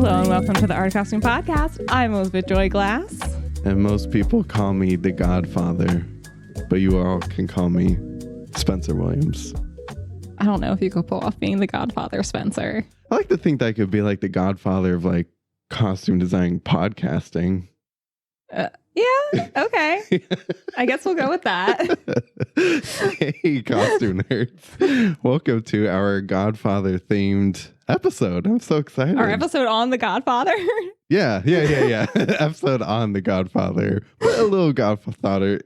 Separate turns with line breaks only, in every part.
Hello and welcome to the Art of Costume Podcast. I'm Elizabeth Joy Glass.
And most people call me the Godfather, but you all can call me Spencer Williams.
I don't know if you could pull off being the Godfather, Spencer.
I like to think that I could be like the Godfather of like costume design podcasting.
Yeah, okay. I guess we'll go with that.
Hey, costume nerds. Welcome to our Godfather themed episode. I'm so excited.
Our episode on the Godfather.
Yeah. Episode on the Godfather. Put a little Godfather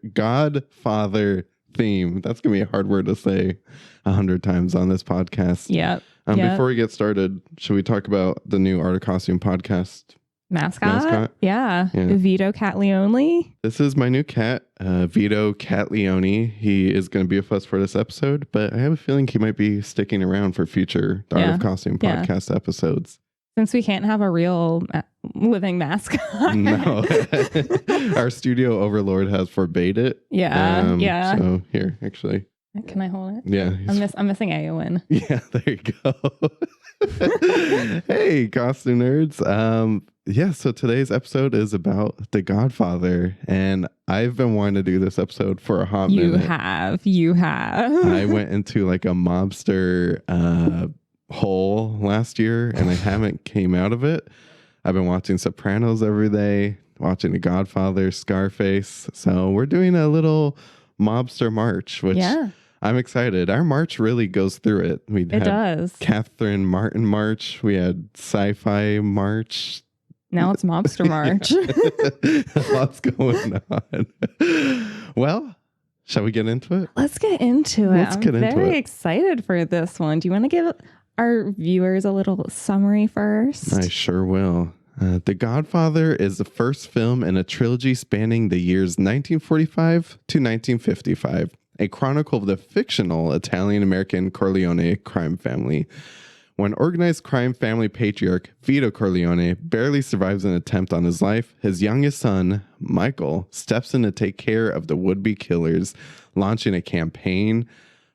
theme. That's going to be a hard word to say 100 times on this podcast.
Yep.
Before we get started, should we talk about the new Art of Costume podcast?
Mascot? Yeah. Vito Corleone.
This is my new cat, Vito Corleone. He is going to be with us for this episode, but I have a feeling he might be sticking around for future Art of Costume podcast episods.
Since we can't have a real living mascot.
No. Our studio overlord has forbade it.
Yeah.
So here, actually.
Can I hold it?
Yeah.
I'm missing Eowyn.
Yeah, there you go. Hey, costume nerds. So today's episode is about The Godfather, and I've been wanting to do this episode for a hot minute.
You have.
I went into like a mobster hole last year, and I haven't came out of it. I've been watching Sopranos every day, watching The Godfather, Scarface. So we're doing a little mobster march, which I'm excited. Our march really goes through it. It does. Catherine Martin March. We had Sci-Fi March.
Now it's Mobster March.
Lots going on. Well, shall we get into it?
Let's get into it. I'm very excited for this one. Do you want to give our viewers a little summary first?
I sure will. The Godfather is the first film in a trilogy spanning the years 1945 to 1955, a chronicle of the fictional Italian-American Corleone crime family. When organized crime family patriarch Vito Corleone barely survives an attempt on his life, his youngest son, Michael, steps in to take care of the would-be killers, launching a campaign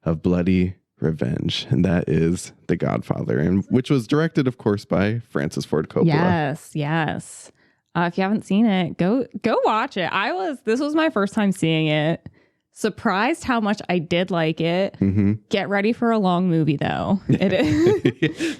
of bloody revenge. And that is The Godfather, and which was directed, of course, by Francis Ford Coppola.
Yes. If you haven't seen it, go watch it. This was my first time seeing it. Surprised how much I did like it. Mm-hmm. Get ready for a long movie, though. It is.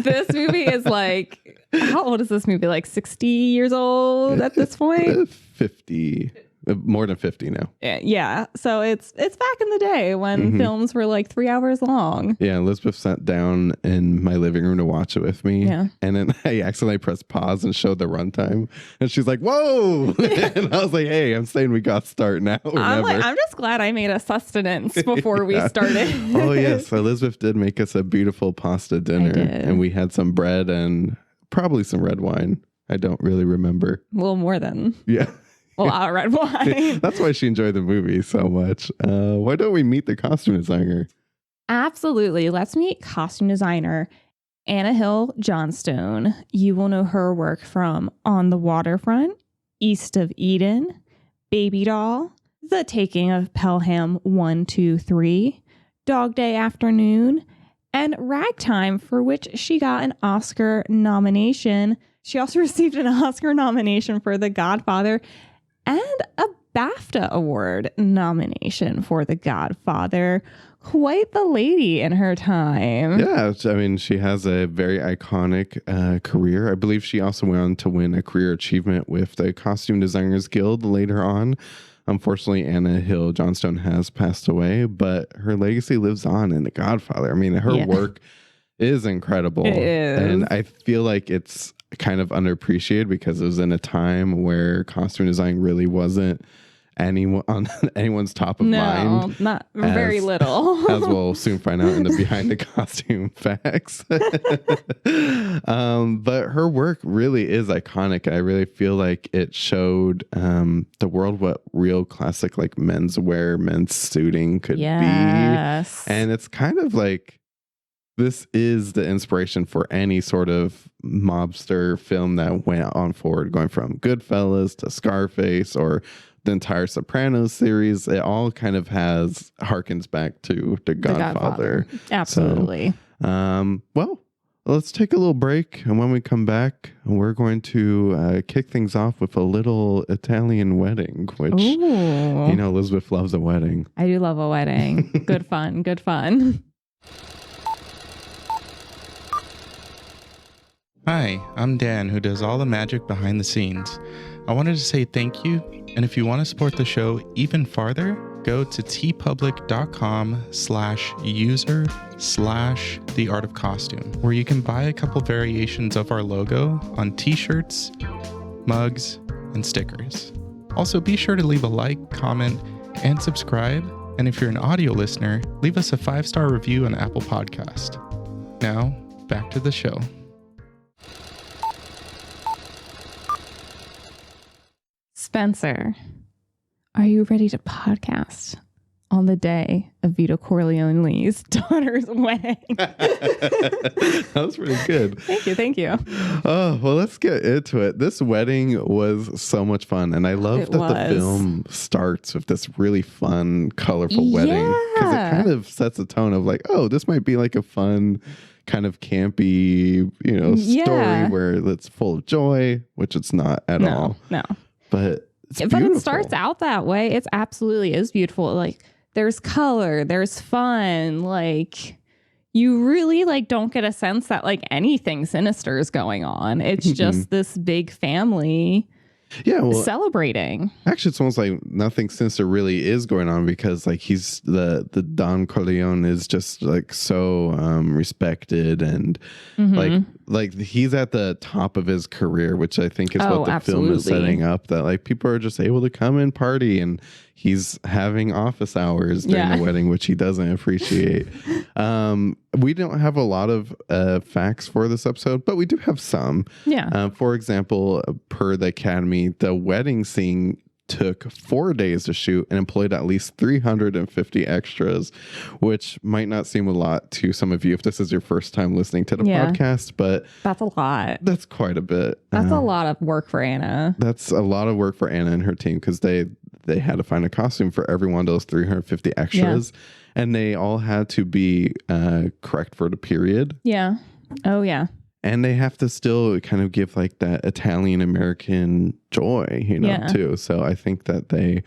This movie is like, how old is this movie? Like 60 years old at this point?
50. More than 50 now.
Yeah. So it's back in the day when films were like 3 hours long.
Yeah. Elizabeth sat down in my living room to watch it with me. Yeah. And then I accidentally pressed pause and showed the runtime. And she's like, whoa. And I was like, hey, I'm saying we got to start now or never.
I'm just glad I made a sustenance before we started.
Oh, yes. Elizabeth did make us a beautiful pasta dinner. And we had some bread and probably some red wine. I don't really remember.
A little more than.
Yeah.
A lot of red wine.
That's why she enjoyed the movie so much. Why don't we meet the costume designer?
Absolutely. Let's meet costume designer Anna Hill Johnstone. You will know her work from On the Waterfront, East of Eden, Baby Doll, The Taking of Pelham 1, 2, 3, Dog Day Afternoon, and Ragtime, for which she got an Oscar nomination. She also received an Oscar nomination for The Godfather and a BAFTA Award nomination for The Godfather. Quite the lady in her time.
Yeah, I mean, she has a very iconic career. I believe she also went on to win a career achievement with the Costume Designers Guild later on. Unfortunately, Anna Hill Johnstone has passed away, but her legacy lives on in The Godfather. I mean, her work is incredible.
It is.
And I feel like it's kind of underappreciated because it was in a time where costume design really wasn't on anyone's top of mind.
No, not very little.
As we'll soon find out in the behind the costume facts. But her work really is iconic. I really feel like it showed the world what real classic like menswear, men's suiting could be. And it's kind of like, this is the inspiration for any sort of mobster film that went on forward, going from Goodfellas to Scarface or the entire Sopranos series. It all kind of harkens back to The Godfather.
Absolutely.
So, well, let's take a little break. And when we come back, we're going to kick things off with a little Italian wedding, which,
Ooh.
Elizabeth loves a wedding.
I do love a wedding. Good fun. Good fun.
Hi, I'm Dan, who does all the magic behind the scenes. I wanted to say thank you, and if you want to support the show even farther, go to tpublic.com/user/theartofcostume, where you can buy a couple variations of our logo on t-shirts, mugs, and stickers. Also, be sure to leave a like, comment, and subscribe, and if you're an audio listener, leave us a 5-star review on Apple Podcast. Now, back to the show.
Spencer, are you ready to podcast on the day of Vito Corleone's daughter's wedding?
That was pretty good.
Thank you.
Oh, well, let's get into it. This wedding was so much fun. And I love that the film starts with this really fun, colorful wedding. Because it kind of sets a tone of like, oh, this might be like a fun kind of campy, story where it's full of joy, which it's not at all.
No.
But it's
But
beautiful.
it starts out that way. It absolutely is beautiful. Like, there's color, there's fun. Like, you really don't get a sense that anything sinister is going on. It's just this big family celebrating.
Actually, it's almost like nothing sinister really is going on, because he's the Don Corleone is just so respected, and like he's at the top of his career, which I think is what the film is setting up, that people are just able to come and party, and he's having office hours during the wedding, which he doesn't appreciate. We don't have a lot of facts for this episode, but we do have some. For example, per the Academy, the wedding scene took 4 days to shoot and employed at least 350 extras, which might not seem a lot to some of you if this is your first time listening to the podcast, but
that's a lot.
That's quite a bit.
That's a lot of work for Anna.
That's a lot of work for Anna and her team, because they had to find a costume for every one of those 350 extras, and they all had to be correct for the period.
Yeah. Oh, yeah.
And they have to still kind of give that Italian American joy, too. So I think that they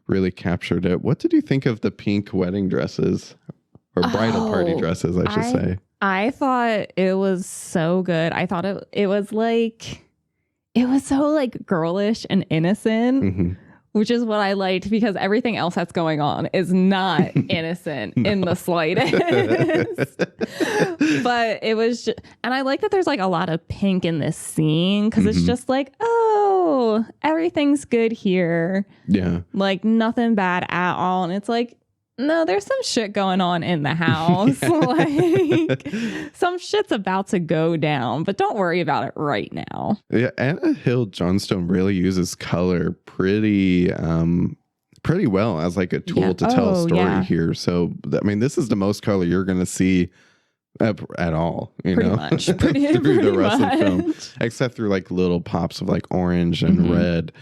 really captured it. What did you think of the pink wedding dresses, or bridal party dresses, I should say?
I thought it was so good. I thought it was so girlish and innocent. Which is what I liked, because everything else that's going on is not innocent in the slightest. But it was just, and I like that there's a lot of pink in this scene, because it's just oh, everything's good here.
Yeah.
Nothing bad at all. And it's no, there's some shit going on in the house. Some shit's about to go down, but don't worry about it right now.
Yeah, Anna Hill Johnstone really uses color pretty well as a tool to tell a story here. So, this is the most color you're going to see at all,
pretty much.
through the rest of the film, except through little pops of orange and red.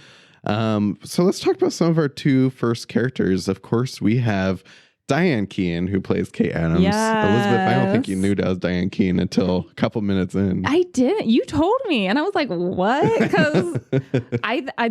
So let's talk about some of our two first characters. Of course, we have Diane Keaton, who plays Kate Adams.
Yes.
Elizabeth, I don't think you knew that was Diane Keaton until a couple minutes in.
I didn't. You told me, and I was like, "What?" Because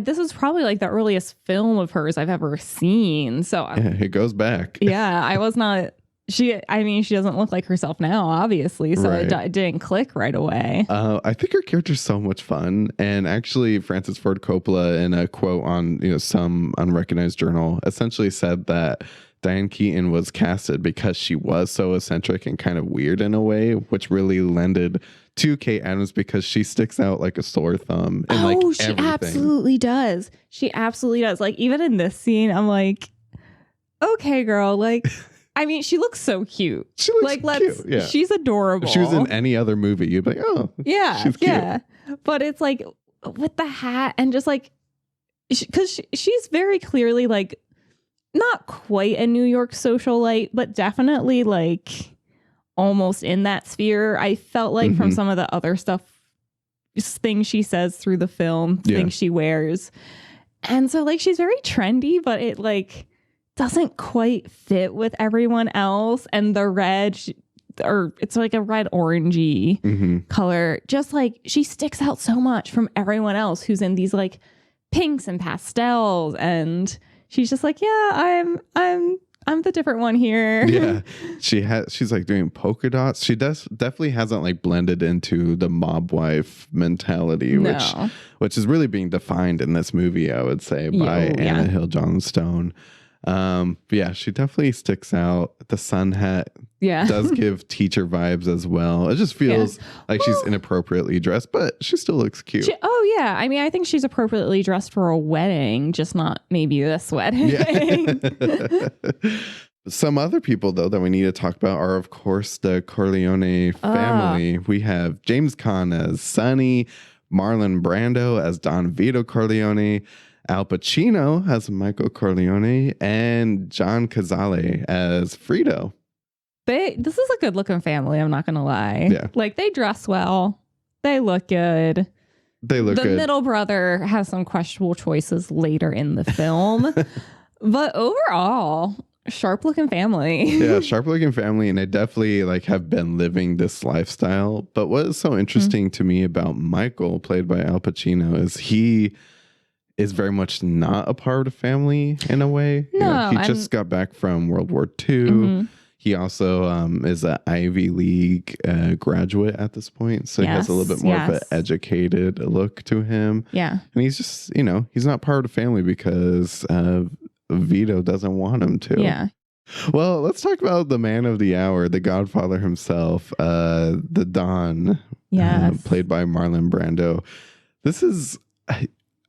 this was probably the earliest film of hers I've ever seen. So
it goes back.
Yeah, I was not. She doesn't look like herself now, obviously, so it didn't click right away.
I think her character's so much fun, and actually, Francis Ford Coppola, in a quote on some unrecognized journal, essentially said that Diane Keaton was casted because she was so eccentric and kind of weird in a way, which really lended to Kate Adams, because she sticks out like a sore thumb. In,
she
everything.
absolutely does. She absolutely does. Even in this scene, I'm like, okay, girl, she looks so cute.
She looks cute. Yeah.
She's adorable.
If she was in any other movie, you'd be like, oh,
yeah,
she's cute.
Yeah. But it's with the hat and just because she's very clearly not quite a New York socialite, but definitely almost in that sphere. I felt from some of the other things she says through the film, things she wears. And so she's very trendy, but it doesn't quite fit with everyone else. And the red, or it's like a red orangey color. Just like she sticks out so much from everyone else who's in these like pinks and pastels, and she's just like, yeah, I'm the different one here.
Yeah, she's like doing polka dots. She definitely hasn't like blended into the mob wife mentality, which is really being defined in this movie, I would say, by Anna Hill Johnstone. But yeah, she definitely sticks out. The sun hat does give teacher vibes as well. It just feels like she's inappropriately dressed, but she still looks cute.
I mean, I think she's appropriately dressed for a wedding, just not maybe this wedding.
Yeah. Some other people, though, that we need to talk about are, of course, the Corleone family. We have James Caan as Sonny, Marlon Brando as Don Vito Corleone, Al Pacino as Michael Corleone, and John Cazale as Fredo.
This is a good looking family, I'm not gonna lie.
Yeah.
Like, they dress well, they look good.
They look good.
The middle brother has some questionable choices later in the film. But overall, sharp looking family.
Yeah, sharp looking family, and they definitely like have been living this lifestyle. But what is so interesting to me about Michael, played by Al Pacino, is he is very much not a part of family in a way.
No,
he just got back from World War II. He also is an Ivy League graduate at this point. So he has a little bit more of an educated look to him.
Yeah.
And he's just, he's not part of the family because Vito doesn't want him to.
Yeah.
Well, let's talk about the man of the hour, the Godfather himself, the Don, played by Marlon Brando. This is...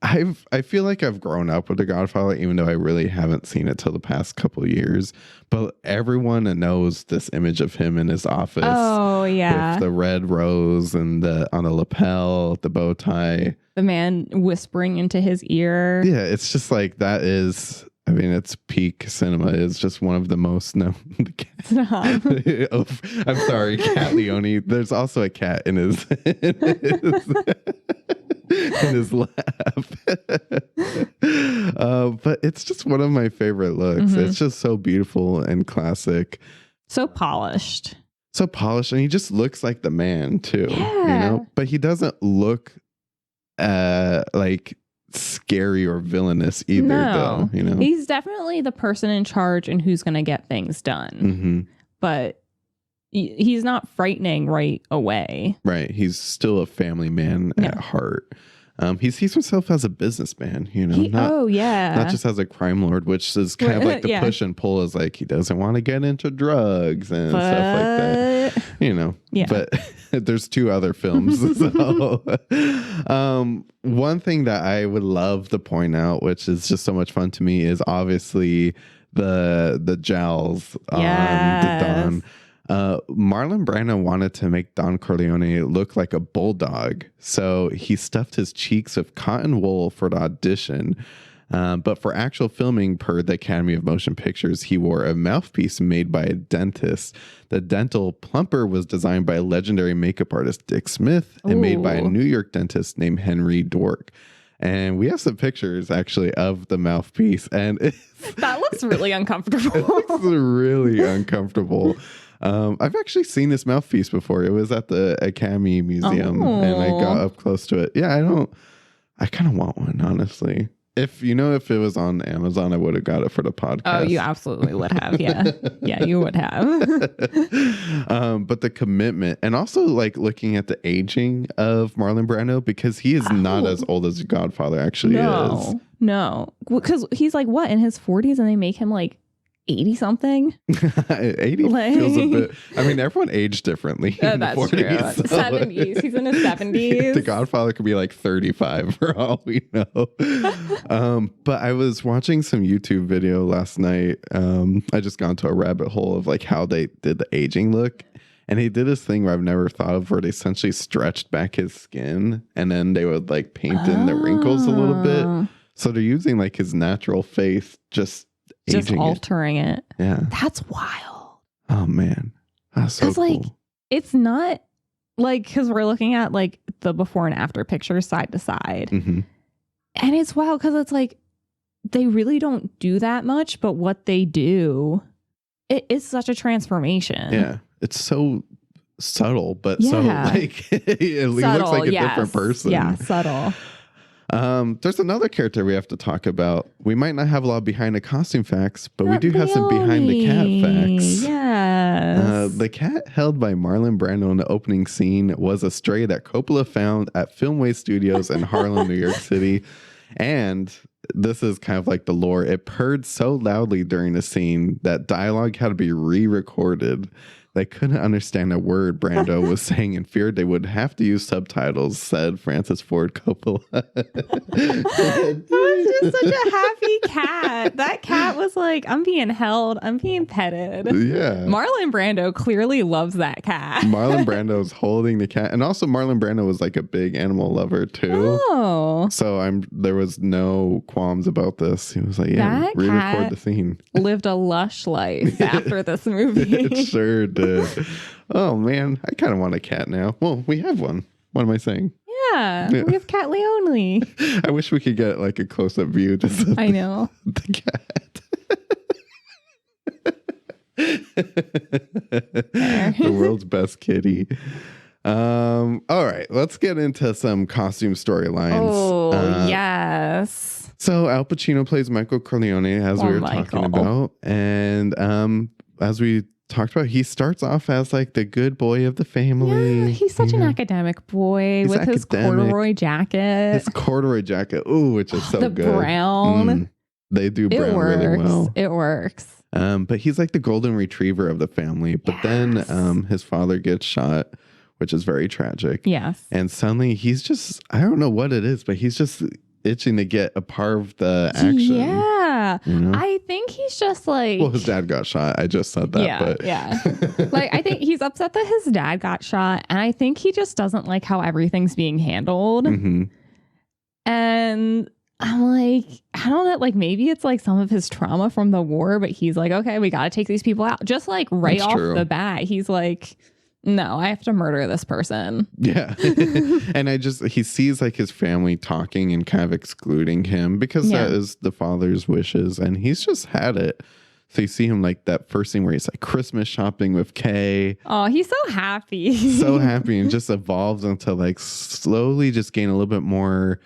I feel like I've grown up with The Godfather, even though I really haven't seen it till the past couple of years. But everyone knows this image of him in his office.
Oh, yeah.
With the red rose and on the lapel, the bow tie.
The man whispering into his ear.
Yeah, it's just like that is... I mean, it's peak cinema. It's just one of the most known. I'm sorry, Cat Leone. There's also a cat in his in his lap. But it's just one of my favorite looks. It's just so beautiful and classic.
So polished.
And he just looks like the man too. Yeah. But he doesn't look like scary or villainous either, though.
He's definitely the person in charge and who's going to get things done. But he's not frightening right away.
Right. He's still a family man at heart. He sees himself as a businessman, not just as a crime lord, which is kind of like the push and pull is like he doesn't want to get into drugs and stuff like that, but there's two other films. So one thing that I would love to point out, which is just so much fun to me, is obviously the jowls on the Don. Marlon Brando wanted to make Don Corleone look like a bulldog, so he stuffed his cheeks with cotton wool for the audition. But for actual filming, per the Academy of Motion Pictures, he wore a mouthpiece made by a dentist. The dental plumper was designed by legendary makeup artist Dick Smith and made by a New York dentist named Henry Dork. And we have some pictures actually of the mouthpiece, and
that looks really uncomfortable.
It looks really uncomfortable. I've actually seen this mouthpiece before. It was at the Academy Museum, and I got up close to it. Yeah, I kind of want one, honestly. If it was on Amazon, I would have got it for the podcast.
Oh, you absolutely would have. Yeah. Yeah, you would have.
But the commitment, and also like looking at the aging of Marlon Brando, because he is not as old as Godfather actually is.
No, because he's like what, in his 40s, and they make him like 80 something.
80 feels a bit. I mean, everyone aged differently.
That's 40s, true. So. 70s. He's in his 70s.
The Godfather could be like 35 for all we know. But I was watching some YouTube video last night. I just got into a rabbit hole of like how they did the aging look. And he did this thing where I've never thought of, where they essentially stretched back his skin and then they would like paint in the wrinkles a little bit. So they're using like his natural face, just
altering it.
Yeah.
That's wild.
Oh man. That's so cool.
Like, it's not like, because we're looking at like the before and after pictures side to side. And it's wild because it's like they really don't do that much, but what they do, it is such a transformation.
Yeah. it's so subtle, but so like he looks like a different person.
Yeah, subtle.
There's another character we have to talk about. We might not have a lot of behind the costume facts, but we do have some behind the cat facts.
Yes.
The cat held by Marlon Brando in the opening scene was a stray that Coppola found at Filmway Studios in Harlem, New York City. And this is kind of like the lore. It purred so loudly during the scene that dialogue had to be re-recorded. They couldn't understand a word Brando was saying and feared they would have to use subtitles, said Francis Ford Coppola.
That was just such a happy cat. That cat was like, I'm being held. I'm being petted.
Yeah.
Marlon Brando clearly loves that cat.
Marlon Brando's holding the cat. And also Marlon Brando was like a big animal lover too.
Oh.
So there was no qualms about this. He was like, yeah,
That
re-record
cat
the scene.
Lived a lush life after this movie.
It sure did. Oh man, I kind of want a cat now. Well, we have one. What am I saying?
Yeah. We have Cat Leone.
I wish we could get like a close-up view just of
I know.
the cat. The world's best kitty. All right, let's get into some costume storylines.
Oh, yes.
So Al Pacino plays Michael Corleone, as we were talking about. And as we talked about, he starts off as like the good boy of the family.
Yeah, he's such an academic boy with his corduroy jacket.
His corduroy jacket. Ooh, which is so
the
good.
Brown.
They do brown really well.
It works.
But he's like the golden retriever of the family. But then his father gets shot, which is very tragic.
Yes.
And suddenly he's just, I don't know what it is, but he's just itching to get a part of the action.
Yeah.
You know?
I think he's just like...
Well, his dad got shot. I just said that.
Yeah. Like, I think he's upset that his dad got shot. And I think he just doesn't like how everything's being handled.
Mm-hmm.
And I'm like, I don't know. Like, maybe it's like some of his trauma from the war. But he's like, okay, we got to take these people out. Just like right off the bat. He's like... No, I have to murder this person.
Yeah. And he sees like his family talking and kind of excluding him because that is the father's wishes. And he's just had it. So you see him like that first scene where he's like Christmas shopping with Kay.
Oh, he's so happy.
So happy, and just evolves into like slowly just gain a little bit more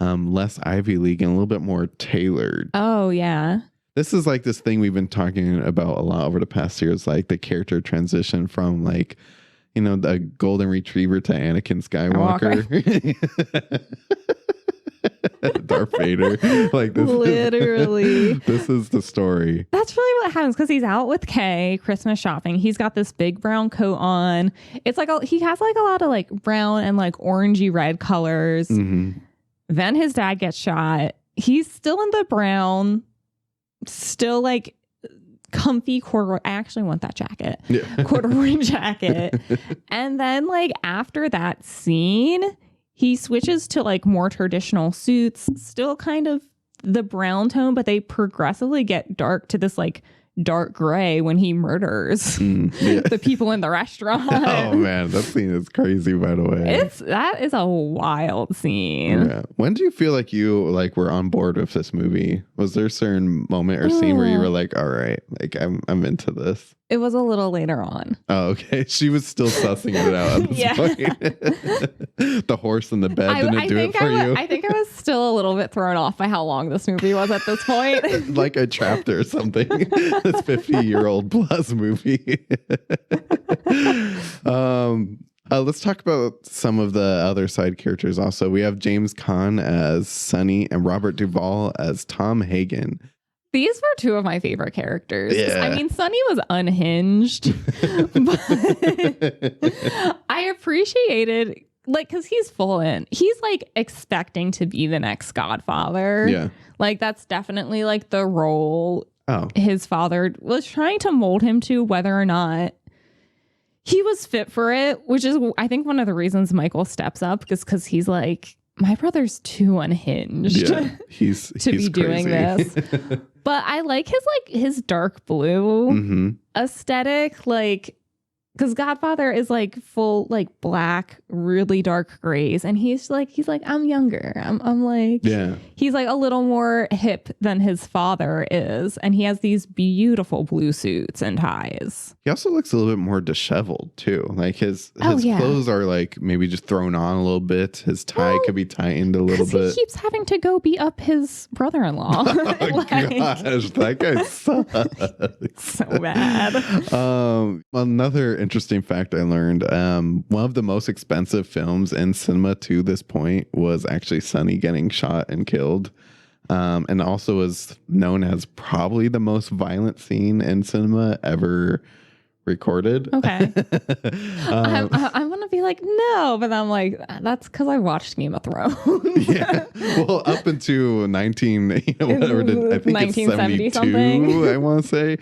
less Ivy League and a little bit more tailored.
Oh, yeah.
This is like this thing we've been talking about a lot over the past years, like the character transition from like, you know, the golden retriever to Anakin Skywalker. Darth Vader. Like this literally. This is the story.
That's really what happens because he's out with Kay Christmas shopping. He's got this big brown coat on. It's like he has like a lot of like brown and like orangey red colors.
Mm-hmm.
Then his dad gets shot. He's still in the brown. Still like comfy corduroy. I actually want that jacket. Yeah. Corduroy jacket. And then like after that scene, he switches to like more traditional suits, still kind of the brown tone, but they progressively get dark to this like dark gray when he murders the people in the restaurant.
Oh man, that scene is crazy, by the way.
That is a wild scene.
Yeah. When do you feel like you were on board with this movie? Was there a certain moment or scene where you were like, all right, like I'm into this?
It was a little later on.
Oh, okay. She was still sussing it out at this point. The horse in the bed didn't do it for you.
I think I was still a little bit thrown off by how long this movie was at this point.
Like a chapter or something. This 50-year-old plus movie. Let's talk about some of the other side characters also. We have James Caan as Sonny and Robert Duvall as Tom Hagen.
These were two of my favorite characters.
Yeah.
I mean, Sonny was unhinged, but I appreciated, like, because he's full in. He's, like, expecting to be the next Godfather.
Yeah.
Like, that's definitely, like, the role his father was trying to mold him to, whether or not he was fit for it, which is, I think, one of the reasons Michael steps up, because he's like, my brother's too unhinged
he's
be doing this. But I like his dark blue aesthetic. Like, Because Godfather is like full like black, really dark grays, and he's like I'm younger. I'm like he's like a little more hip than his father is, and he has these beautiful blue suits and ties.
He also looks a little bit more disheveled too. Like his clothes are like maybe just thrown on a little bit. His tie could be tightened a little bit.
He keeps having to go beat up his brother-in-law.
Oh
like,
gosh, that guy sucks.
So bad.
Another interesting fact I learned, one of the most expensive films in cinema to this point was actually Sonny getting shot and killed. And also is known as probably the most violent scene in cinema ever recorded.
Okay. I want to be like, no, but I'm like, that's because I watched Game of Thrones.
Yeah. Well, up into 1970 something. I want to say.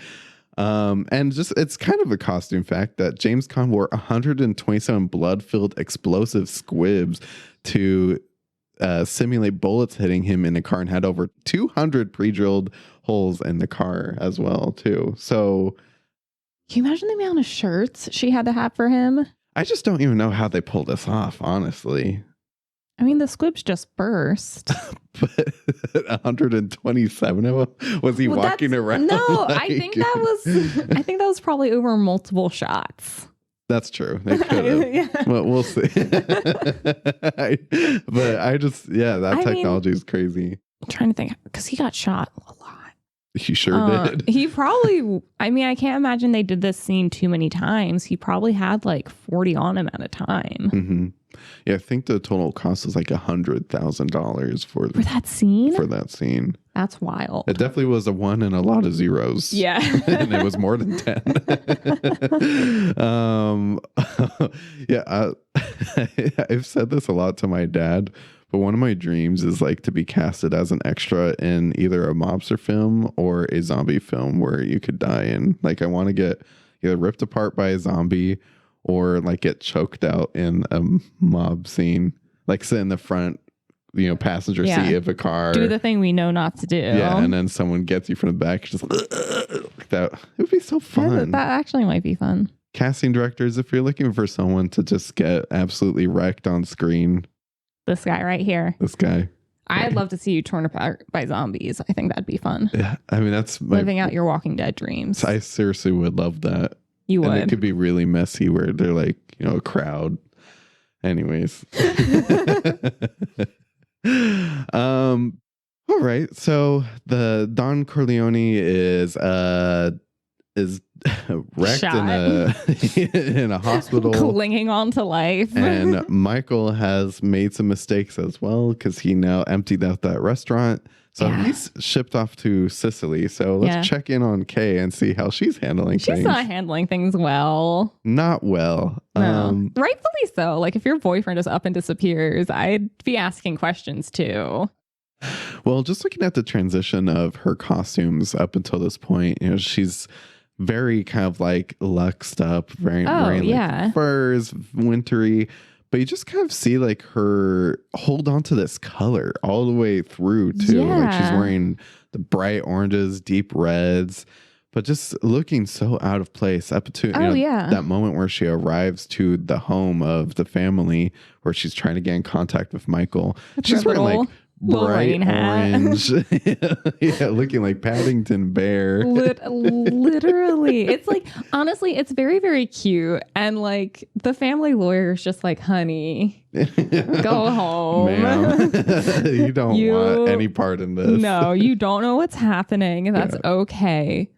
And just it's kind of a costume fact that James Caan wore 127 blood-filled explosive squibs to simulate bullets hitting him in the car, and had over 200 pre-drilled holes in the car as well too. So
can you imagine the amount of shirts she had to have for him?
I just don't even know how they pulled this off, honestly.
I mean, the squibs just burst.
But 127 of them? Was he walking around?
No,
like...
I think that was probably over multiple shots.
That's true. They could have. Yeah. Well, we'll see. But I just, that technology is crazy.
I'm trying to think, because he got shot a lot.
He sure did.
He probably, I mean, I can't imagine they did this scene too many times. He probably had like 40 on him at a time.
Mm-hmm. Yeah, I think the total cost was like $100,000 for
that scene.
For that scene.
That's wild.
It definitely was a 1 and a lot of zeros.
Yeah.
And it was more than 10. I've said this a lot to my dad, but one of my dreams is like to be casted as an extra in either a mobster film or a zombie film where you could die in. Like I want to get either ripped apart by a zombie or like get choked out in a mob scene, like sit in the front, passenger seat of a car.
Do the thing we know not to do.
Yeah, and then someone gets you from the back, just like that. It would be so fun.
That actually might be fun.
Casting directors, if you're looking for someone to just get absolutely wrecked on screen.
This guy right here.
This guy.
I'd love to see you torn apart by zombies. I think that'd be fun.
Yeah, I mean, that's
living out your Walking Dead dreams.
I seriously would love that.
You would.
And it could be really messy where they're like, a crowd. Anyways. All right. So the Don Corleone is wrecked in a hospital,
clinging on to life.
And Michael has made some mistakes as well because he now emptied out that restaurant. So he's shipped off to Sicily. So let's check in on Kay and see how she's handling things.
She's not handling things well.
Not well.
No. Rightfully so. Like if your boyfriend is up and disappears, I'd be asking questions too.
Well, just looking at the transition of her costumes up until this point, she's very kind of like luxed up, very like furs, wintry. But you just kind of see like her hold on to this color all the way through too.
Yeah.
Like she's wearing the bright oranges, deep reds, but just looking so out of place up to that moment where she arrives to the home of the family where she's trying to get in contact with Michael. She's wearing like bright orange. Yeah, looking like Paddington Bear.
Literally. It's like, honestly, it's very, very cute. And like the family lawyer is just like, honey, go home.
Ma'am, you don't want any part in this.
No, you don't know what's happening. And that's okay.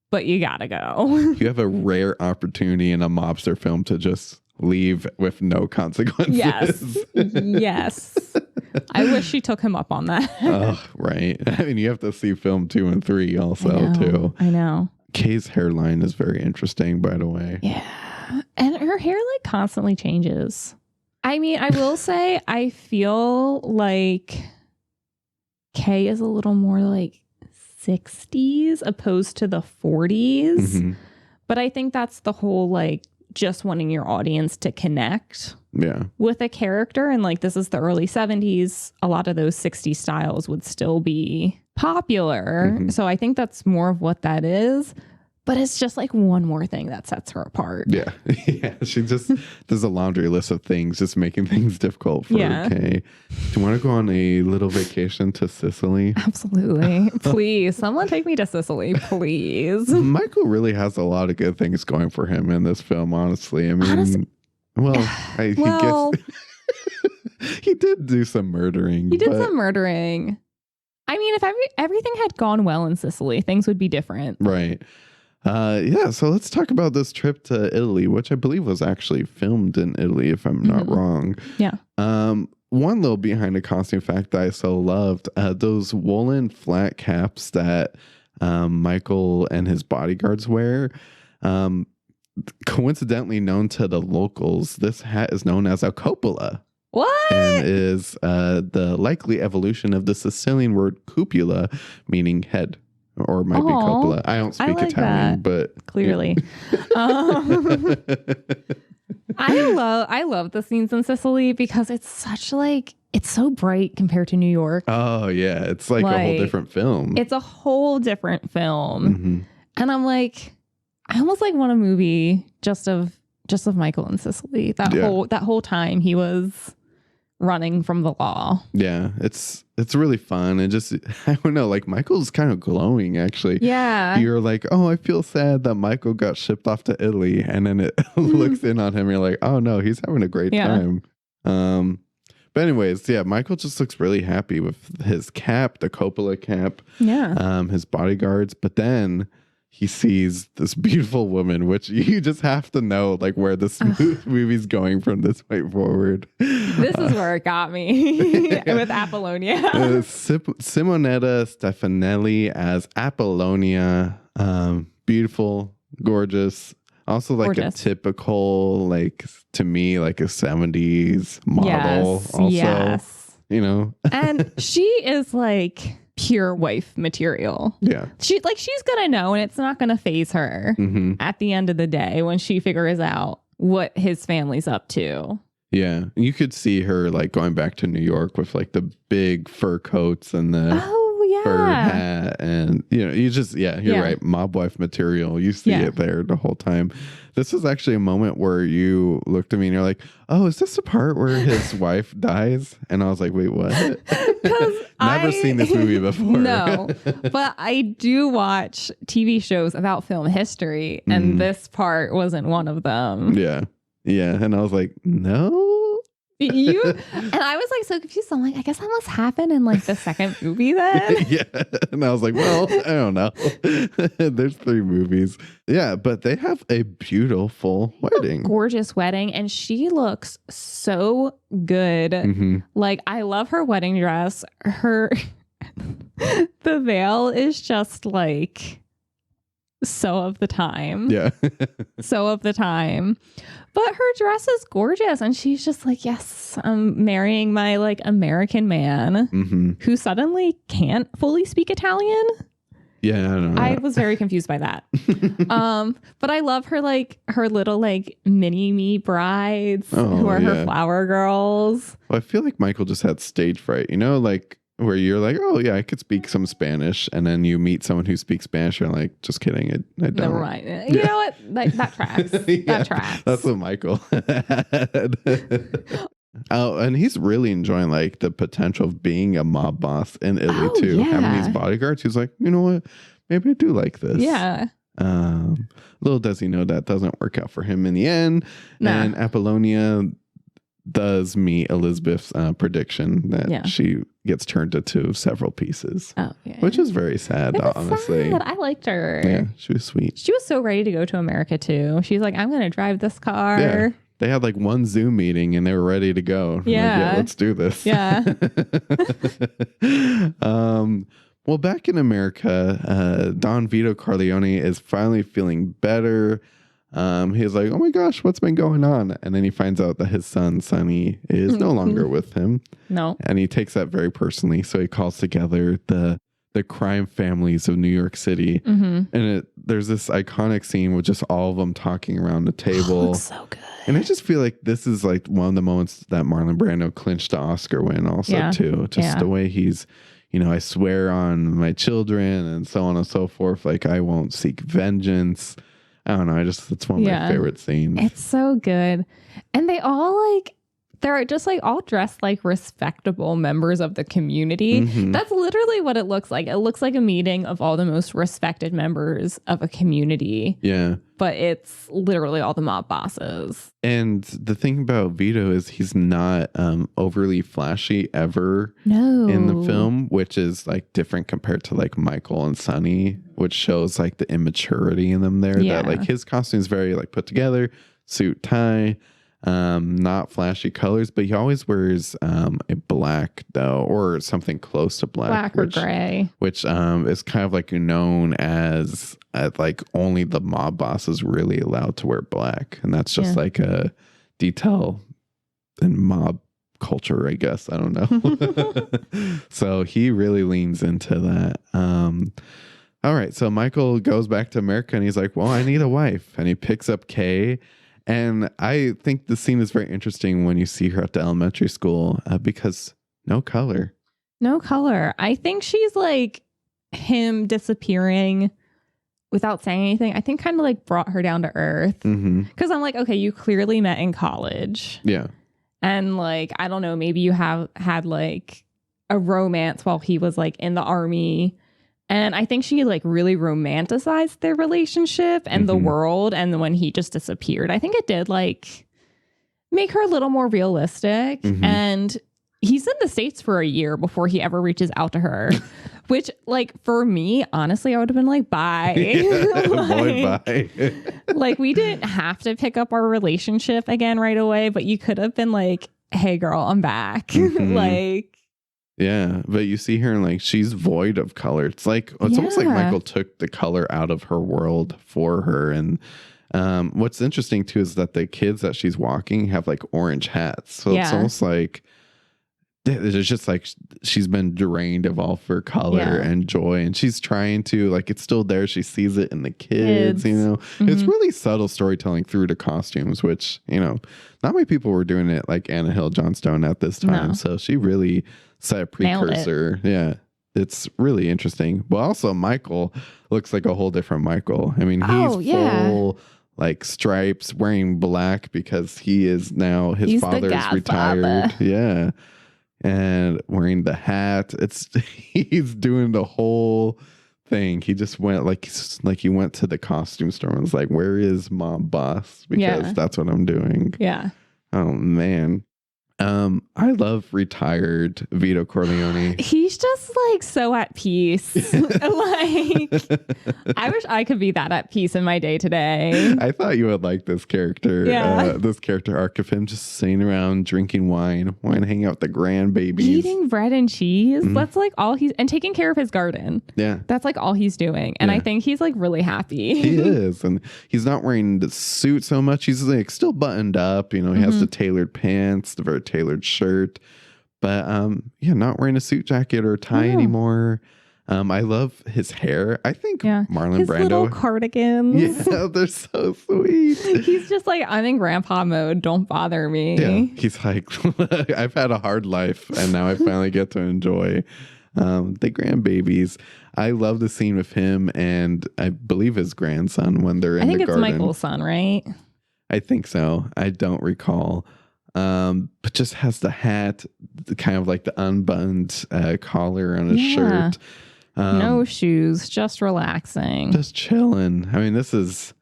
But you gotta go.
You have a rare opportunity in a mobster film to just leave with no consequences.
Yes. I wish she took him up on that.
Oh, right. I mean, you have to see film 2 and 3 also, too.
I know.
Kay's hairline is very interesting, by the way.
Yeah. And her hair like constantly changes. I mean, I will say I feel like Kay is a little more like 60s opposed to the 40s. Mm-hmm. But I think that's the whole like just wanting your audience to connect with a character. And like, this is the early 70s. A lot of those 60s styles would still be popular. Mm-hmm. So I think that's more of what that is. But it's just like one more thing that sets her apart.
Yeah. Yeah. She just, there's a laundry list of things, just making things difficult for Kay. Do you want to go on a little vacation to Sicily?
Absolutely. Please, someone take me to Sicily, please.
Michael really has a lot of good things going for him in this film, honestly. I mean, he did do some murdering.
He did some murdering. I mean, if everything had gone well in Sicily, things would be different.
Right. So let's talk about this trip to Italy, which I believe was actually filmed in Italy, if I'm not wrong.
Yeah.
One little behind the costume fact that I so loved, those woolen flat caps that Michael and his bodyguards wear, coincidentally known to the locals, this hat is known as a cupola.
What?
And is the likely evolution of the Sicilian word cupula, meaning head. Or might be cupola. I don't speak Italian, but
clearly. I love the scenes in Sicily because it's such it's so bright compared to New York.
Oh yeah, it's like a whole different film.
It's a whole different film, and I'm like, I almost want a movie just of Michael in Sicily. That whole time he was running from the law.
Yeah, it's really fun. And just, I don't know, Michael's kind of glowing, actually.
Yeah.
You're like, oh, I feel sad that Michael got shipped off to Italy. And then it looks in on him. You're like, oh no, he's having a great time. But anyways, Michael just looks really happy with his cap, the cupola cap.
Yeah.
His bodyguards. But then he sees this beautiful woman, which you just have to know where this movie's going from this point forward.
This is where it got me with Apollonia.
Simonetta Stefanelli as Apollonia. Beautiful, gorgeous. Also gorgeous. A typical, to me, a 70s model.
Yes.
You know?
And she is pure wife material.
Yeah.
She's gonna know, and it's not gonna faze her at the end of the day when she figures out what his family's up to.
Yeah. You could see her going back to New York with the big fur coats and the fur hat, and you just you're right, mob wife material. You see it there the whole time. This is actually a moment where you looked at me and you're like, oh, is this the part where his wife dies? And I was like, wait, what? Never seen this movie before.
No, but I do watch TV shows about film history, and this part wasn't one of them.
Yeah. And I was like, no.
And I was so confused. I'm like, I guess that must happen in the second movie then.
Yeah. And I was like, well, I don't know. There's 3 movies. Yeah, but they have a beautiful wedding.
Gorgeous wedding. And she looks so good. I love her wedding dress. The veil is just so of the time.
Yeah.
So of the time. But her dress is gorgeous. And she's just yes, I'm marrying my American man who suddenly can't fully speak Italian.
Yeah, I don't know.
I was very confused by that. But I love her her little mini me brides who are her flower girls.
Well, I feel like Michael just had stage fright, where you're like, oh yeah, I could speak some Spanish, and then you meet someone who speaks Spanish, you're like, just kidding, I don't.
Never mind. You know what? That tracks. That tracks.
That's what Michael had. Oh, and he's really enjoying the potential of being a mob boss in Italy too.
Yeah.
Having these bodyguards, he's like, you know what? Maybe I do like this.
Yeah.
Little does he know that doesn't work out for him in the end. Nah. And Apollonia does meet Elizabeth's prediction that she gets turned into several pieces. Oh, yeah. Which is very sad, honestly.
Sad. I liked her.
Yeah, she was sweet.
She was so ready to go to America too. She's like, I'm going to drive this car.
Yeah. They had one Zoom meeting and they were ready to go.
Yeah.
Let's do this.
Yeah.
Well, back in America, Don Vito Corleone is finally feeling better. He's like, oh my gosh, what's been going on? And then he finds out that his son, Sonny, is no longer with him.
No.
And he takes that very personally. So he calls together the crime families of New York City. And there's this iconic scene with just all of them talking around the table.
Looks so good.
And I just feel like this is one of the moments that Marlon Brando clinched the Oscar win also too. Just the way he's, I swear on my children and so on and so forth. Like, I won't seek vengeance. I don't know. It's one of my favorite scenes.
It's so good. And they all like, they're just like all dressed like respectable members of the community.
Mm-hmm.
That's literally what it looks like. It looks like a meeting of all the most respected members of a community.
Yeah.
But it's literally all the mob bosses.
And the thing about Vito is he's not overly flashy ever in the film, which is like different compared to like Michael and Sonny, which shows like the immaturity in them there.
Yeah.
That like his costume is very like put together, suit, tie. Not flashy colors, but he always wears a black though, or something close to black
or gray,
which is kind of like known as like only the mob boss is really allowed to wear black, and that's just like a detail in mob culture, I guess. I don't know. So he really leans into that. All right, so Michael goes back to America and he's like, well, I need a wife, and he picks up Kay. And I think the scene is very interesting when you see her at the elementary school because no color.
No color. I think she's like him disappearing without saying anything. I think kind of like brought her down to earth. Because I'm like, okay, you clearly met in college.
Yeah.
And like, I don't know, maybe you have had like a romance while he was like in the army. And I think she like really romanticized their relationship and the world. And when he just disappeared, I think it did like make her a little more realistic. And he's in the States for a year before he ever reaches out to her, which like for me, honestly, I would have been like, bye.
Bye.
Like we didn't have to pick up our relationship again right away, but you could have been like, hey girl, I'm back. Like,
yeah, but you see her and like she's void of color. It's like it's almost like Michael took the color out of her world for her. And what's interesting too is that the kids that she's walking have like orange hats. So it's almost like it's just like she's been drained of all of her color and joy, and she's trying to like it's still there. She sees it in the kids. It's really subtle storytelling through the costumes, which not many people were doing it like Anna Hill Johnstone at this time. No. So she really set a precursor. Yeah, it's really interesting. But also Michael looks like a whole different Michael. I mean, he's full like stripes, wearing black because he is now his father is retired. Yeah. And wearing the hat. He's doing the whole thing. He just went like he went to the costume store and was like, where is Mob Boss? Because that's what I'm doing.
Yeah.
Oh man. I love retired Vito Corleone.
He's just like so at peace. Like, I wish I could be that at peace in my day today.
I thought you would like this character. This character arc of him just sitting around drinking wine, hanging out with the grandbabies,
eating bread and cheese. That's like all and taking care of his garden.
Yeah,
that's like all he's doing, and I think he's like really happy.
He is, and he's not wearing the suit so much. He's like still buttoned up. He has the tailored pants, the very tailored shirt, but not wearing a suit jacket or tie anymore. I love his hair. I think Marlon
his
Brando
little cardigans.
Yeah, they're so sweet.
He's just like, I'm in grandpa mode. Don't bother me.
Yeah, he's like, I've had a hard life, and now I finally get to enjoy the grandbabies. I love the scene with him and I believe his grandson when they're in the garden. I think
it's Michael's son, right?
I think so. I don't recall. But just has the hat, kind of like the unbuttoned collar on his shirt.
No shoes, just relaxing,
just chilling. I mean, this is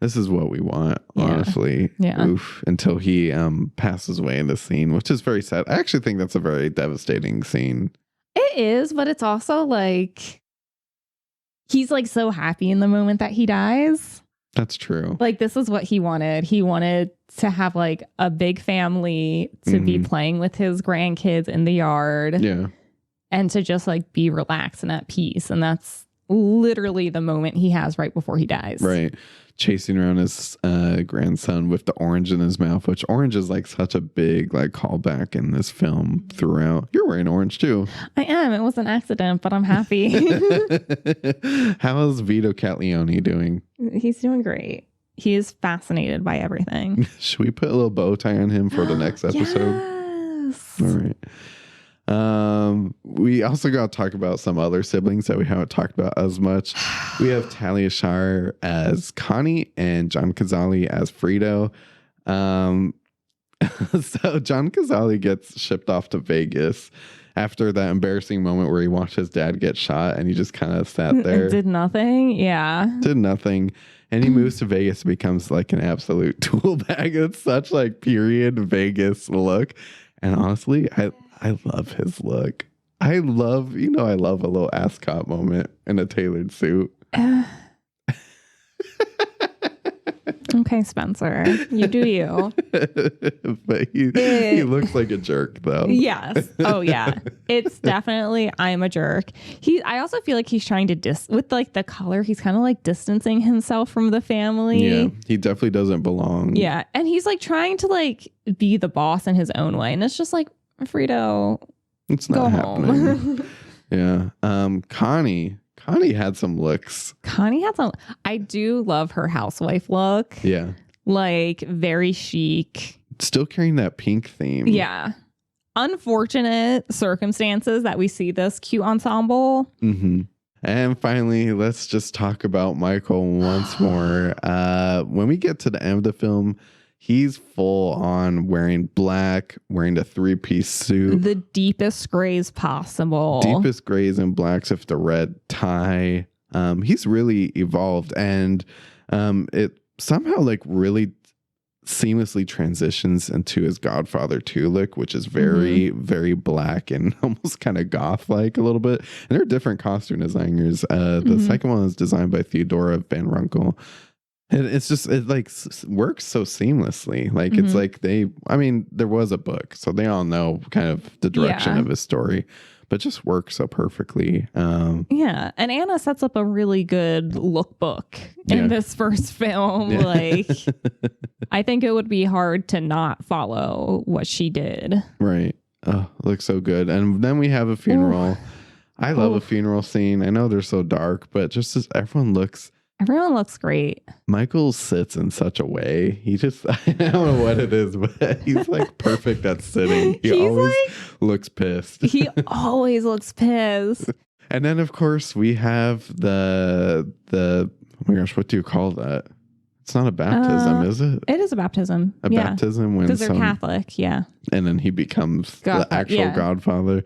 what we want, honestly.
Yeah.
Oof, until he passes away in the scene, which is very sad. I actually think that's a very devastating scene.
It is, but it's also like he's like so happy in the moment that he dies.
That's true.
Like, this is what he wanted. He wanted to have like a big family, to be playing with his grandkids in the yard.
Yeah.
And to just like be relaxed and at peace. And that's literally the moment he has right before he dies.
Right. Chasing around his grandson with the orange in his mouth, which orange is like such a big like callback in this film throughout. You're wearing orange too.
I am. It was an accident, but I'm happy.
How is Vito Corleone doing?
He's doing great. He is fascinated by everything.
Should we put a little bow tie on him for the next episode?
Yes.
All right. We also got to talk about some other siblings that we haven't talked about as much. We have Talia Shire as Connie and John Cazale as Fredo. So John Cazale gets shipped off to Vegas after that embarrassing moment where he watched his dad get shot and he just kind of sat there.
Did nothing. Yeah.
Did nothing. And he moves to Vegas and becomes like an absolute tool bag. It's such like period Vegas look. And honestly, I love his look. I love a little ascot moment in a tailored suit.
Okay, Spencer, you do you.
But he looks like a jerk, though.
Yes. Oh, yeah. It's definitely I'm a jerk. I also feel like he's trying to with like the color. He's kind of like distancing himself from the family.
Yeah, he definitely doesn't belong.
Yeah, and he's like trying to like be the boss in his own way, and it's just like Fredo,
it's not happening.
Home.
Yeah. Connie had some looks.
I do love her housewife look.
Yeah.
Like very chic.
Still carrying that pink theme.
Yeah. Unfortunate circumstances that we see this cute ensemble.
Mm-hmm. And finally, let's just talk about Michael once more. When we get to the end of the film, he's full on wearing black, wearing the 3-piece suit.
The deepest grays possible.
Deepest grays and blacks with the red tie. He's really evolved, and it somehow like really seamlessly transitions into his Godfather 2 look, which is very, very black and almost kind of goth-like a little bit. And there are different costume designers. The second one was designed by Theodora Van Runkel. And it's just, it like works so seamlessly. Like it's like there was a book, so they all know kind of the direction of his story, but just works so perfectly.
Yeah. And Anna sets up a really good lookbook in this first film. Yeah. Like, I think it would be hard to not follow what she did.
Right. Oh, looks so good. And then we have a funeral. I love a funeral scene. I know they're so dark, but just as everyone looks great. Michael sits in such a way. He just, I don't know what it is, but he's like perfect at sitting. He always looks pissed.
He always looks pissed.
And then, of course, we have the oh my gosh, what do you call that? It's not a baptism, is it?
It is a baptism.
A baptism when
because they're Catholic, yeah.
And then he becomes the actual Godfather.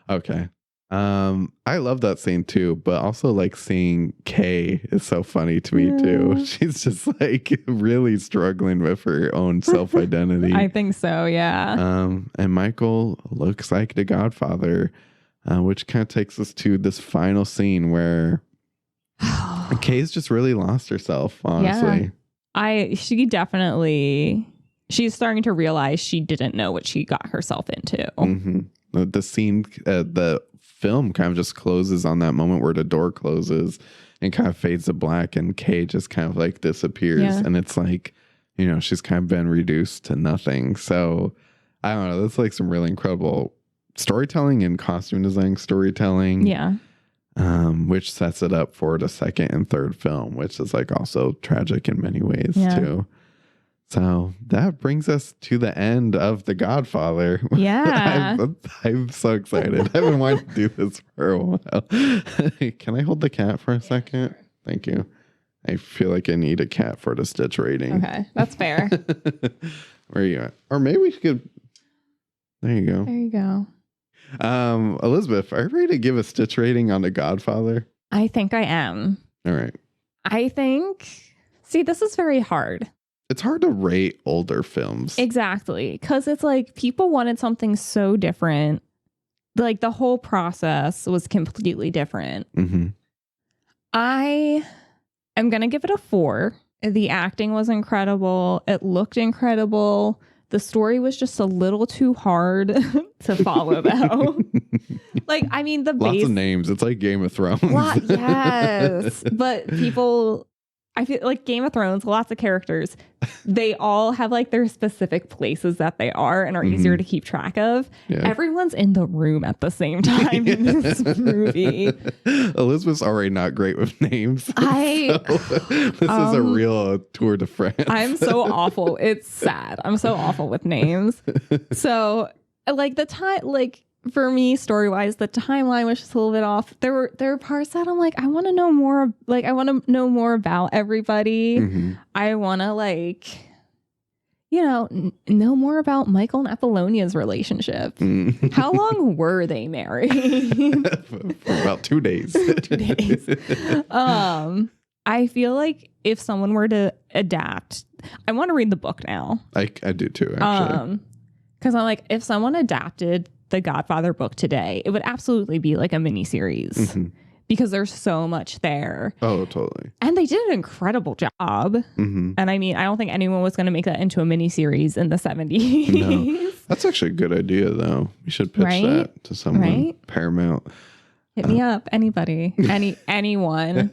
Okay. I love that scene too, but also like seeing Kay is so funny to me too. She's just like really struggling with her own self-identity.
I think so, yeah.
And Michael looks like the Godfather, which kind of takes us to this final scene where Kay's just really lost herself, honestly.
Yeah. She's starting to realize she didn't know what she got herself into.
Mm-hmm. The scene, the film kind of just closes on that moment where the door closes and kind of fades to black, and Kay just kind of like disappears. Yeah. And it's like, she's kind of been reduced to nothing. So I don't know. That's like some really incredible storytelling and costume design storytelling.
Yeah.
Which sets it up for the second and third film, which is like also tragic in many ways too. So that brings us to the end of The Godfather.
Yeah.
I'm so excited. I've been wanting to do this for a while. Can I hold the cat for a second? Thank you. I feel like I need a cat for the stitch rating.
Okay, that's fair.
Where are you at? Or maybe we could. There you go.
There you go.
Elizabeth, are you ready to give a stitch rating on The Godfather?
I think I am.
All right.
See, this is very hard.
It's hard to rate older films.
Exactly. Because it's like people wanted something so different. Like the whole process was completely different.
Mm-hmm.
I am going to give it a 4. The acting was incredible. It looked incredible. The story was just a little too hard to follow, though. Like, I mean,
lots of names. It's like Game of Thrones.
Yes. But I feel like Game of Thrones, lots of characters, they all have like their specific places that they are and are easier to keep track of. Yeah. Everyone's in the room at the same time in this movie.
Elizabeth's already not great with names. This is a real tour de France.
I'm so awful. It's sad. I'm so awful with names. So like the time, like for me, story-wise, the timeline was just a little bit off. There were parts that I'm like, I want to know more. Like, I want to know more about everybody.
Mm-hmm.
I want to, like, you know, know more about Michael and Apollonia's relationship.
Mm.
How long were they married?
For about 2 days.
2 days. I feel like if someone were to adapt, I want to read the book now.
I do too, actually.
Because I'm like, if someone adapted the Godfather book today, it would absolutely be like a mini series.
Mm-hmm.
Because there's so much there.
Oh, totally.
And they did an incredible job.
Mm-hmm.
And I mean, I don't think anyone was going to make that into a miniseries in the 70s.
No. That's actually a good idea, though. You should pitch that to someone.
Right?
Paramount.
Hit me up. Anybody. Anyone.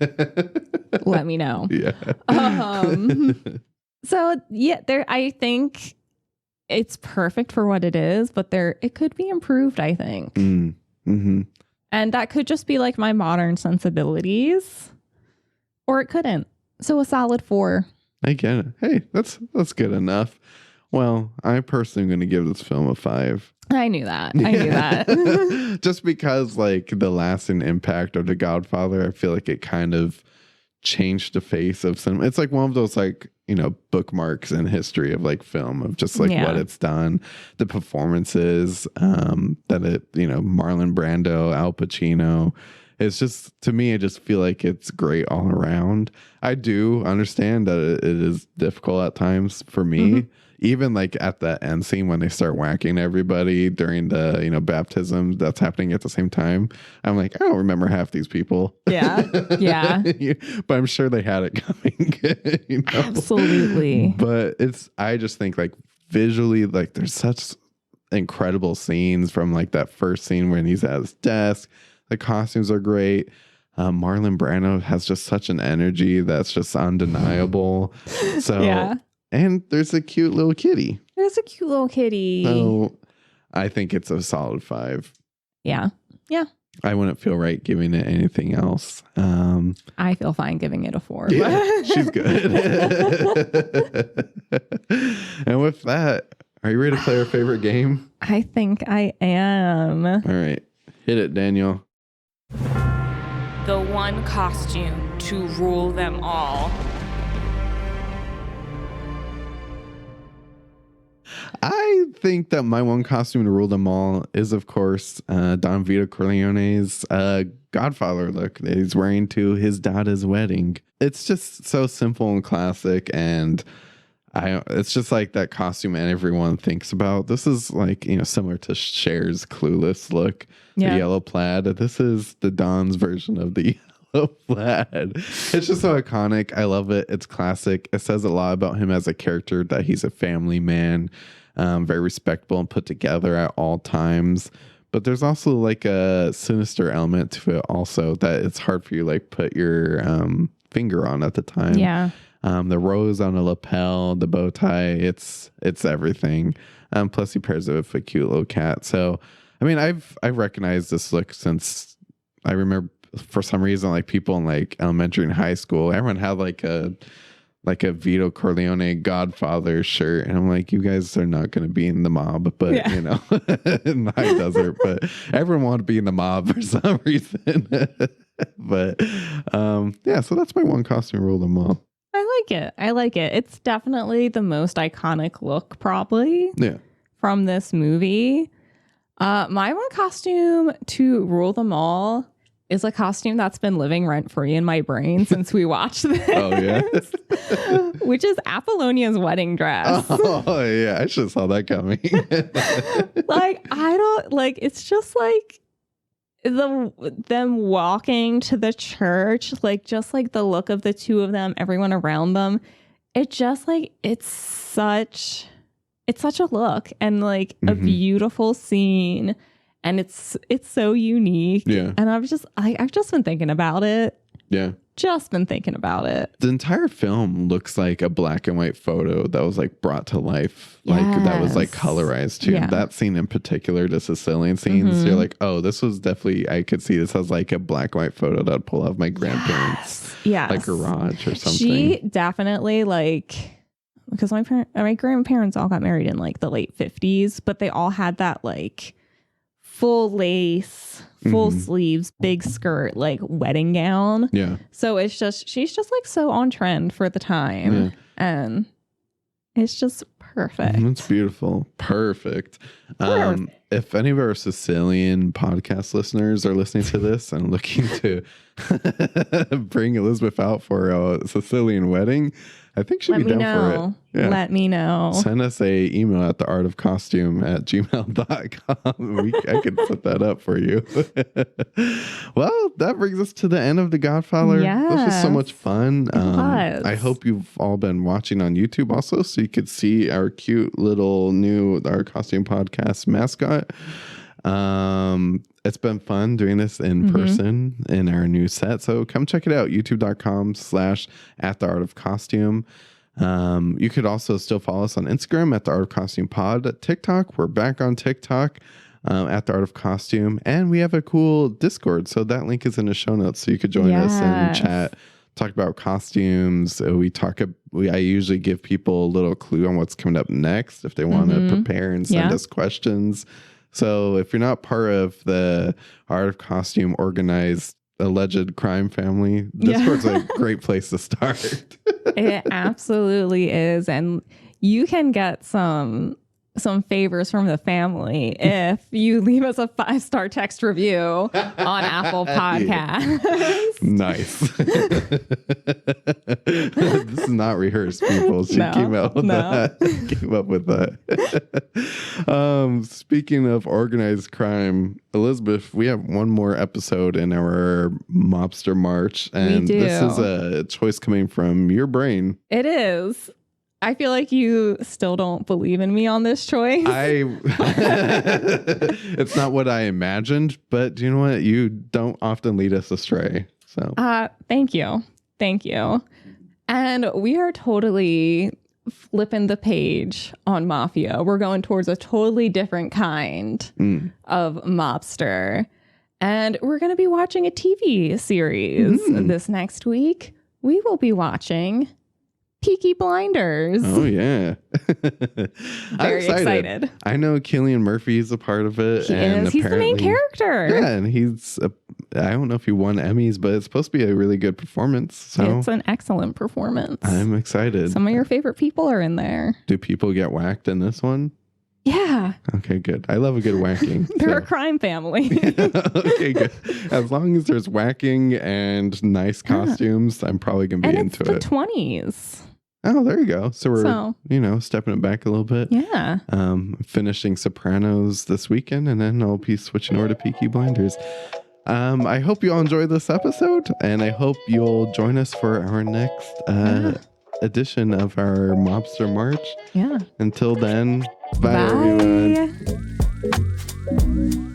Let me know.
Yeah.
So, yeah, I think it's perfect for what it is, but it could be improved, I think.
Mm-hmm.
And that could just be like my modern sensibilities, or it couldn't. So a solid 4.
I get it. Hey, that's good enough. Well, I personally am going to give this film a 5.
I knew that.
Just because, like, the lasting impact of The Godfather, I feel like it kind of changed the face of cinema. It's like one of those, like, you know, bookmarks in history of like film, of just like what it's done, the performances, that it, you know, Marlon Brando, Al Pacino. It's just, to me, I just feel like it's great all around. I do understand that it is difficult at times for me. Mm-hmm. Even like at the end scene when they start whacking everybody during the, you know, baptism that's happening at the same time. I'm like, I don't remember half these people.
Yeah. Yeah.
But I'm sure they had it coming. You know?
Absolutely.
But I just think like visually, like there's such incredible scenes from like that first scene when he's at his desk. The costumes are great. Marlon Brando has just such an energy that's just undeniable. So
yeah.
And there's a cute little kitty.
There's a cute little kitty.
So I think it's a solid 5.
Yeah. Yeah.
I wouldn't feel right giving it anything else.
I feel fine giving it a 4.
Yeah, she's good. And with that, are you ready to play our favorite game?
I think I am.
All right. Hit it, Daniel.
The one costume to rule them all.
I think that my one costume to rule them all is, of course, Don Vito Corleone's Godfather look that he's wearing to his daughter's wedding. It's just so simple and classic, and it's just like that costume and everyone thinks about. This is like, you know, similar to Cher's Clueless look, the yellow plaid. This is the Don's version of the yellow plaid. It's just so iconic. I love it. It's classic. It says a lot about him as a character, that he's a family man, very respectable and put together at all times. But there's also like a sinister element to it also, that it's hard for you to like put your finger on at the time.
Yeah.
The rose on the lapel, the bow tie, it's everything. Plus he pairs it with a cute little cat. So, I mean, I've recognized this look since I remember, for some reason, like people in like elementary and high school, everyone had like a Vito Corleone Godfather shirt. And I'm like, you guys are not going to be in the mob, but you know, in the high desert, but everyone wanted to be in the mob for some reason. But yeah, so that's my one costume rule them all.
I like it. It's definitely the most iconic look, probably.
Yeah.
From this movie. My one costume to rule them all is a costume that's been living rent free in my brain since we watched this.
Oh yeah.
Which is Apollonia's wedding dress.
Oh yeah, I should have saw that coming.
Like, I don't like, it's just like them walking to the church, like just like the look of the two of them, everyone around them. It just like, it's such a look and like a beautiful scene, and it's so unique.
Yeah.
And I've just been thinking about it.
Yeah.
Just been thinking about it.
The entire film looks like a black and white photo that was like brought to life. Like that was like colorized too. Yeah. That scene in particular, the Sicilian scenes, you're like, oh, this was definitely, I could see this as like a black and white photo that I'd pull out of my grandparents' like garage or something.
She definitely, like, because my grandparents all got married in like the late 50s, but they all had that like full lace, full sleeves, big skirt, like wedding gown.
Yeah.
So she's just like so on trend for the time.
Yeah.
And it's just perfect.
It's beautiful. Perfect. If any of our Sicilian podcast listeners are listening to this and looking to bring Elizabeth out for a Sicilian wedding, I think she'd be down for it. Yeah.
Let me know.
Send us a email at theartofcostume@gmail.com. I could set that up for you. Well, that brings us to the end of The Godfather.
Yes.
This was so much fun.
was.
I hope you've all been watching on YouTube also, so you could see our cute little new Our Costume Podcast mascot. It's been fun doing this in person in our new set. So come check it out. youtube.com/@theartofcostume. You could also still follow us on Instagram at the Art of Costume Pod. TikTok, we're back on TikTok at the Art of Costume, and we have a cool Discord. So that link is in the show notes, so you could join us and chat, talk about costumes. I usually give people a little clue on what's coming up next if they want to prepare and send us questions. So if you're not part of the Art of Costume organized alleged crime family, Discord's a great place to start.
It absolutely is. And you can get some favors from the family if you leave us a 5-star text review on Apple Podcasts.
Nice. This is not rehearsed, people. She came up with that. Speaking of organized crime, Elizabeth, we have one more episode in our Mobster March, and this is a choice coming from your brain.
It is. I feel like you still don't believe in me on this choice.
It's not what I imagined, but you know what? You don't often lead us astray. So,
thank you. And we are totally flipping the page on Mafia. We're going towards a totally different kind of mobster. And we're going to be watching a TV series this next week. We will be watching Peaky Blinders.
Oh, yeah.
Very excited.
I know Cillian Murphy is a part of it.
He's the main character.
Yeah, and I don't know if he won Emmys, but it's supposed to be a really good performance. So
it's an excellent performance.
I'm excited.
Some of your favorite people are in there.
Do people get whacked in this one?
Yeah.
Okay, good. I love a good whacking.
They're a crime family.
Okay, good. As long as there's whacking and nice costumes, I'm probably going to be into it.
It's the 20s.
Oh, there you go. So we're, stepping it back a little bit.
Yeah.
Finishing Sopranos this weekend, and then I'll be switching over to Peaky Blinders. I hope you all enjoyed this episode, and I hope you'll join us for our next edition of our Mobster March.
Yeah.
Until then, bye. Everyone.